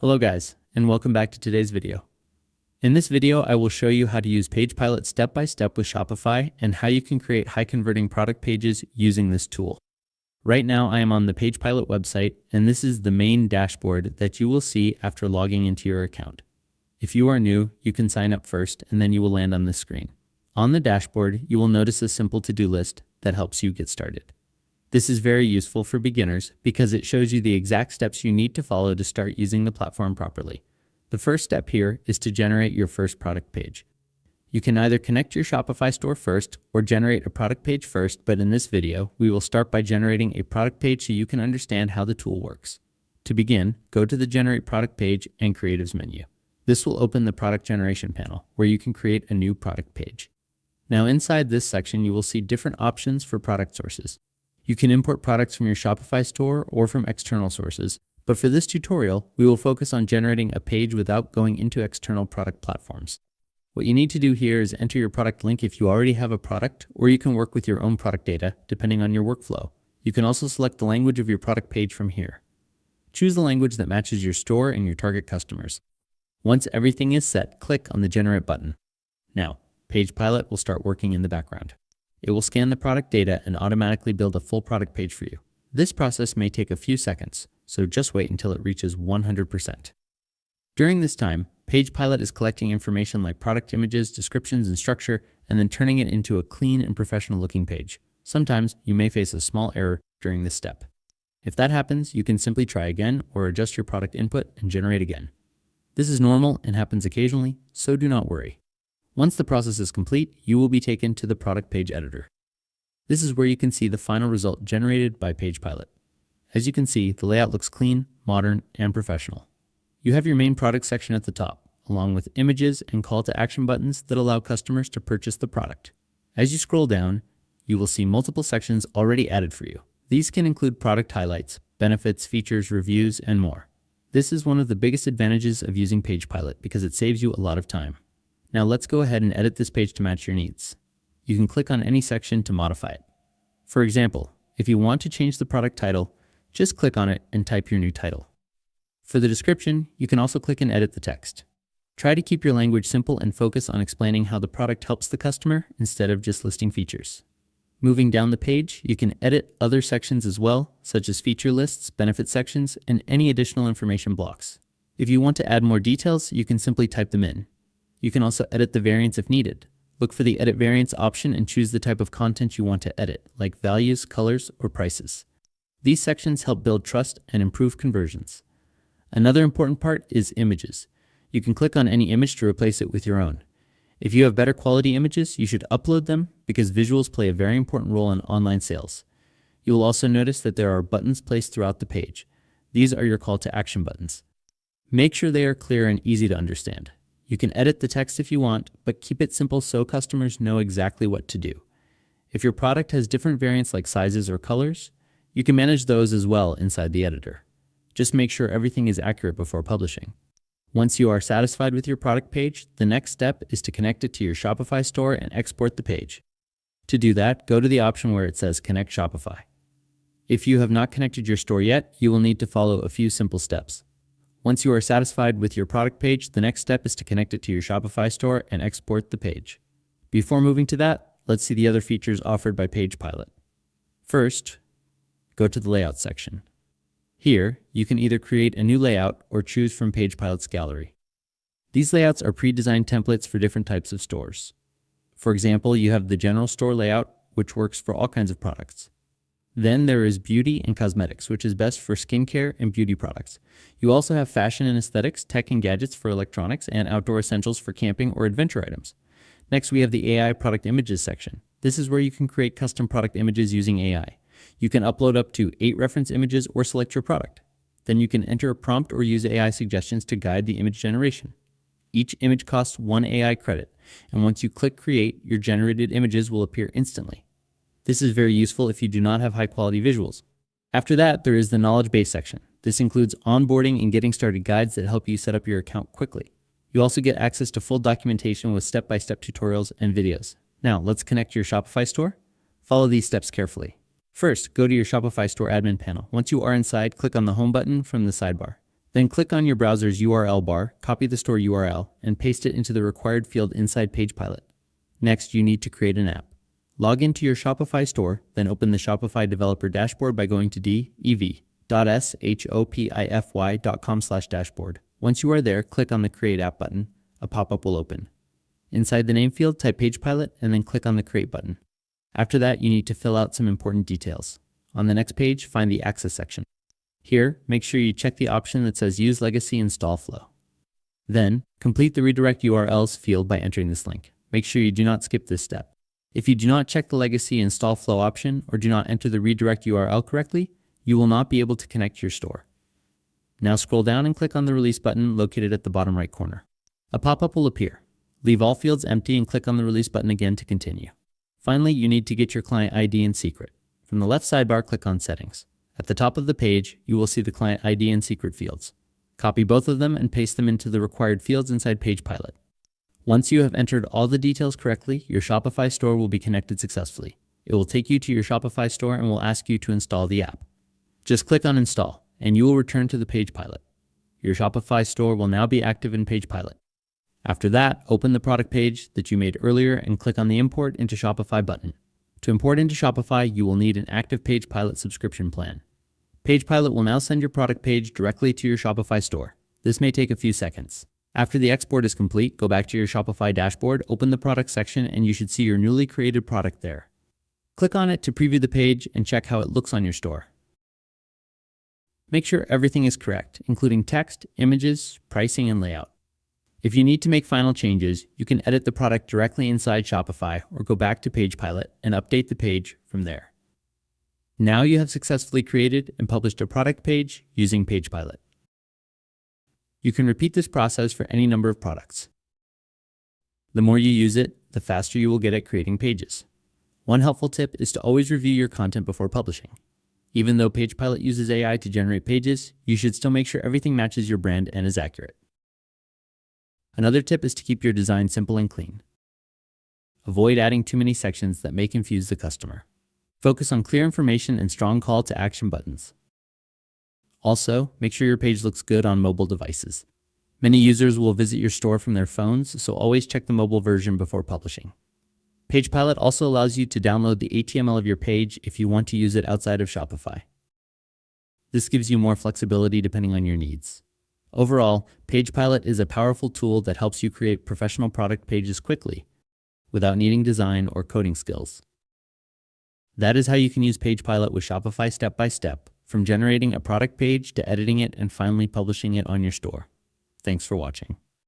Hello guys, and welcome back to today's video. In this video, I will show you how to use PagePilot step by step with Shopify and how you can create high converting product pages using this tool. Right now, I am on the PagePilot website, and this is the main dashboard that you will see after logging into your account. If you are new, you can sign up first, and then you will land on this screen. On the dashboard, you will notice a simple to-do list that helps you get started. This is very useful for beginners because it shows you the exact steps you need to follow to start using the platform properly. The first step here is to generate your first product page. You can either connect your Shopify store first or generate a product page first, but in this video, we will start by generating a product page so you can understand how the tool works. To begin, go to the Generate Product Page and Creatives menu. This will open the Product Generation panel, where you can create a new product page. Now inside this section, you will see different options for product sources. You can import products from your Shopify store or from external sources, but for this tutorial, we will focus on generating a page without going into external product platforms. What you need to do here is enter your product link if you already have a product, or you can work with your own product data, depending on your workflow. You can also select the language of your product page from here. Choose the language that matches your store and your target customers. Once everything is set, click on the Generate button. Now, PagePilot will start working in the background. It will scan the product data and automatically build a full product page for you. This process may take a few seconds, so just wait until it reaches 100%. During this time, PagePilot is collecting information like product images, descriptions, and structure, and then turning it into a clean and professional looking page. Sometimes you may face a small error during this step. If that happens, you can simply try again or adjust your product input and generate again. This is normal and happens occasionally, so do not worry. Once the process is complete, you will be taken to the product page editor. This is where you can see the final result generated by PagePilot. As you can see, the layout looks clean, modern, and professional. You have your main product section at the top, along with images and call to action buttons that allow customers to purchase the product. As you scroll down, you will see multiple sections already added for you. These can include product highlights, benefits, features, reviews, and more. This is one of the biggest advantages of using PagePilot because it saves you a lot of time. Now let's go ahead and edit this page to match your needs. You can click on any section to modify it. For example, if you want to change the product title, just click on it and type your new title. For the description, you can also click and edit the text. Try to keep your language simple and focus on explaining how the product helps the customer instead of just listing features. Moving down the page, you can edit other sections as well, such as feature lists, benefit sections, and any additional information blocks. If you want to add more details, you can simply type them in. You can also edit the variants if needed. Look for the Edit Variants option and choose the type of content you want to edit, like values, colors, or prices. These sections help build trust and improve conversions. Another important part is images. You can click on any image to replace it with your own. If you have better quality images, you should upload them because visuals play a very important role in online sales. You will also notice that there are buttons placed throughout the page. These are your call to action buttons. Make sure they are clear and easy to understand. You can edit the text if you want, but keep it simple so customers know exactly what to do. If your product has different variants like sizes or colors, you can manage those as well inside the editor. Just make sure everything is accurate before publishing. Once you are satisfied with your product page, the next step is to connect it to your Shopify store and export the page. To do that, go to the option where it says Connect Shopify. If you have not connected your store yet, you will need to follow a few simple steps. Once you are satisfied with your product page, the next step is to connect it to your Shopify store and export the page. Before moving to that, let's see the other features offered by PagePilot. First, go to the Layout section. Here, you can either create a new layout or choose from PagePilot's gallery. These layouts are pre-designed templates for different types of stores. For example, you have the general store layout, which works for all kinds of products. Then there is beauty and cosmetics, which is best for skincare and beauty products. You also have fashion and aesthetics, tech and gadgets for electronics, and outdoor essentials for camping or adventure items. Next, we have the AI product images section. This is where you can create custom product images using AI. You can upload up to 8 reference images or select your product. Then you can enter a prompt or use AI suggestions to guide the image generation. Each image costs 1 AI credit, and once you click Create, your generated images will appear instantly. This is very useful if you do not have high-quality visuals. After that, there is the knowledge base section. This includes onboarding and getting started guides that help you set up your account quickly. You also get access to full documentation with step-by-step tutorials and videos. Now, let's connect your Shopify store. Follow these steps carefully. First, go to your Shopify store admin panel. Once you are inside, click on the Home button from the sidebar. Then click on your browser's URL bar, copy the store URL, and paste it into the required field inside PagePilot. Next, you need to create an app. Log into your Shopify store, then open the Shopify developer dashboard by going to dev.shopify.com/dashboard. Once you are there, click on the Create App button. A pop-up will open. Inside the name field, type PagePilot and then click on the Create button. After that, you need to fill out some important details. On the next page, find the Access section. Here, make sure you check the option that says Use Legacy Install Flow. Then, complete the Redirect URLs field by entering this link. Make sure you do not skip this step. If you do not check the Legacy Install Flow option or do not enter the redirect URL correctly, you will not be able to connect to your store. Now scroll down and click on the Release button located at the bottom right corner. A pop-up will appear. Leave all fields empty and click on the Release button again to continue. Finally, you need to get your client ID and secret. From the left sidebar, click on Settings. At the top of the page, you will see the client ID and secret fields. Copy both of them and paste them into the required fields inside PagePilot. Once you have entered all the details correctly, your Shopify store will be connected successfully. It will take you to your Shopify store and will ask you to install the app. Just click on Install, and you will return to the PagePilot. Your Shopify store will now be active in PagePilot. After that, open the product page that you made earlier and click on the Import into Shopify button. To import into Shopify, you will need an active PagePilot subscription plan. PagePilot will now send your product page directly to your Shopify store. This may take a few seconds. After the export is complete, go back to your Shopify dashboard, open the product section, and you should see your newly created product there. Click on it to preview the page and check how it looks on your store. Make sure everything is correct, including text, images, pricing, and layout. If you need to make final changes, you can edit the product directly inside Shopify or go back to PagePilot and update the page from there. Now you have successfully created and published a product page using PagePilot. You can repeat this process for any number of products. The more you use it, the faster you will get at creating pages. One helpful tip is to always review your content before publishing. Even though PagePilot uses AI to generate pages, you should still make sure everything matches your brand and is accurate. Another tip is to keep your design simple and clean. Avoid adding too many sections that may confuse the customer. Focus on clear information and strong call to action buttons. Also, make sure your page looks good on mobile devices. Many users will visit your store from their phones, so always check the mobile version before publishing. PagePilot also allows you to download the HTML of your page if you want to use it outside of Shopify. This gives you more flexibility depending on your needs. Overall, PagePilot is a powerful tool that helps you create professional product pages quickly, without needing design or coding skills. That is how you can use PagePilot with Shopify step by step, from generating a product page to editing it and finally publishing it on your store. Thanks for watching.